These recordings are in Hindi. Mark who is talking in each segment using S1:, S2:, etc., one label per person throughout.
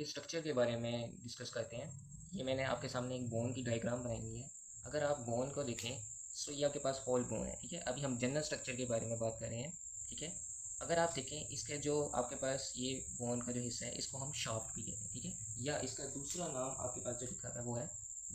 S1: के स्ट्रक्चर के बारे में डिस्कस करते हैं। ये मैंने आपके सामने एक बोन की डायग्राम बनाई हुई है। अगर आप बोन को देखें तो ये आपके पास होल बोन है, ठीक है। अभी हम जनरल स्ट्रक्चर के बारे में बात कर रहे हैं, ठीक है। अगर आप देखें इसके जो आपके पास ये बोन का जो हिस्सा है इसको हम शाफ्ट भी कहते हैं, ठीक है। या इसका दूसरा नाम आपके पास जो लिखा है वो है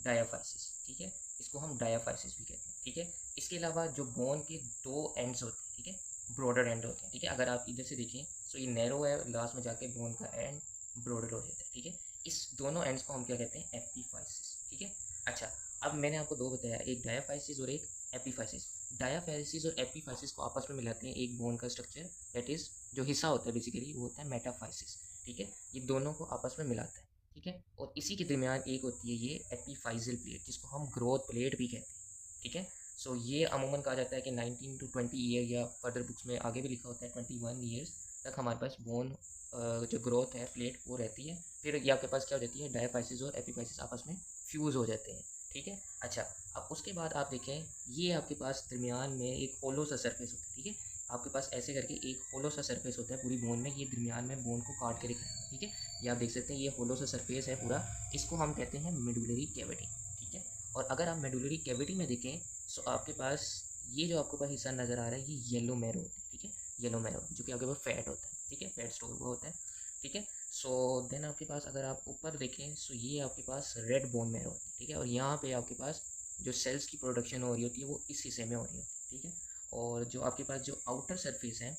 S1: डायाफाइसिस, ठीक है। इसको हम डायाफाइसिस भी कहते हैं, ठीक है। इसके अलावा जो बोन के दो एंड्स होते हैं, ठीक है, ब्रॉडर एंड होते हैं, ठीक है। अगर आप इधर से देखें तो ये नैरो है, लास्ट में जाके बोन का एंड ब्रॉडर हो जाता है, ठीक है। इस दोनों एंड्स को हम क्या कहते हैं, एपीफाइसिस, ठीक है। अच्छा, अब मैंने आपको दो बताया, एक डायाफाइसिस और एक एपीफाइसिस। डायाफाइसिस और एपीफाइसिस को आपस में मिलाते हैं एक बोन का स्ट्रक्चर, दैट इज जो हिस्सा होता है बेसिकली वो होता है मेटाफाइसिस, ठीक है। ये दोनों को आपस में मिलाता है, ठीक है। और इसी के दरमियान एक होती है ये एपीफाइजल प्लेट, जिसको हम ग्रोथ प्लेट भी कहते हैं, ठीक है। सो ये अमूमन कहा जाता है कि 19 to 20 ईयर, या फर्दर बुक्स में आगे भी लिखा होता है 21 ईयर्स तक हमारे पास बोन जो ग्रोथ है प्लेट वो रहती है। फिर ये आपके पास क्या हो जाती है, डायाफाइसिस और एपीफाइसिस आपस में फ्यूज़ हो जाते हैं, ठीक है। अच्छा, अब उसके बाद आप देखें ये आपके पास दरमियान में एक होलो सा सरफेस होता है, ठीक है। आपके पास ऐसे करके एक होलो सा सरफेस होता है पूरी बोन में, ये दरमियान में बोन को काट के दिखाया है, ठीक है। ये आप देख सकते हैं, ये होलो सा सरफेस है पूरा, इसको हम कहते हैं मेडुलरी कैविटी, ठीक है। और अगर आप मेडुलरी कैविटी में देखें तो आपके पास ये जो आपके पास हिस्सा नज़र आ रहा है ये येलो मैरो होता है, ठीक है। येलो मैरो जो कि आपके पास फैट होता है, ठीक है, फैट स्टोर हुआ होता है, ठीक है। सो देन आपके पास अगर आप ऊपर देखें तो ये आपके पास रेड बोन मैरो होती है, ठीक है। और यहाँ पे आपके पास जो सेल्स की प्रोडक्शन हो रही होती है वो इस हिस्से में हो रही होती है, ठीक है। और जो आपके पास जो आउटर सरफेस है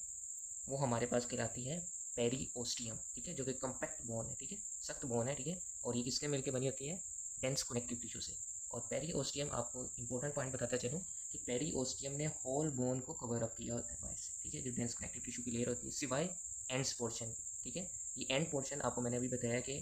S1: वो हमारे पास कहलाती है पेरीओस्टियम, ठीक है, जो कि कम्पैक्ट बोन है, ठीक है, सख्त बोन है, ठीक है। और ये किसके मिलकर बनी होती है, डेंस कनेक्टिव टिश्यू से। और पेरीओस्टियम, आपको इंपॉर्टेंट पॉइंट बताता चलूँ कि पेरीओस्टियम ने होल बोन को कवर अप किया होता है बाहर से, ठीक है, जो डेंस कनेक्टिव टिश्यू की लेयर होती है, सिवाय एंड्स पोर्शन की, ठीक है। ये एंड पोर्शन आपको मैंने अभी बताया कि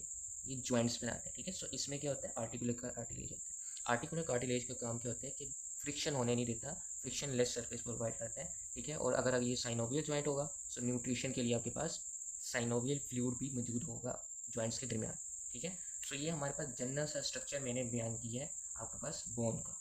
S1: ये जॉइंट्स बनाते हैं, ठीक है। सो इसमें क्या होता है, आर्टिकुलर कार्टिलेज होता है। आर्टिकुलर कार्टिलेज का काम क्या होता है कि फ्रिक्शन होने नहीं देता, फ्रिक्शन लेस सरफेस प्रोवाइड करता है, ठीक है। और अगर ये साइनोवियल जॉइंट होगा तो न्यूट्रिशन के लिए आपके पास साइनोवियल फ्लूइड भी मौजूद होगा जॉइंट्स के दरमियान, ठीक है। सो ये हमारे पास जनरल सा स्ट्रक्चर मैंने बयान किया है आपके पास बोन का।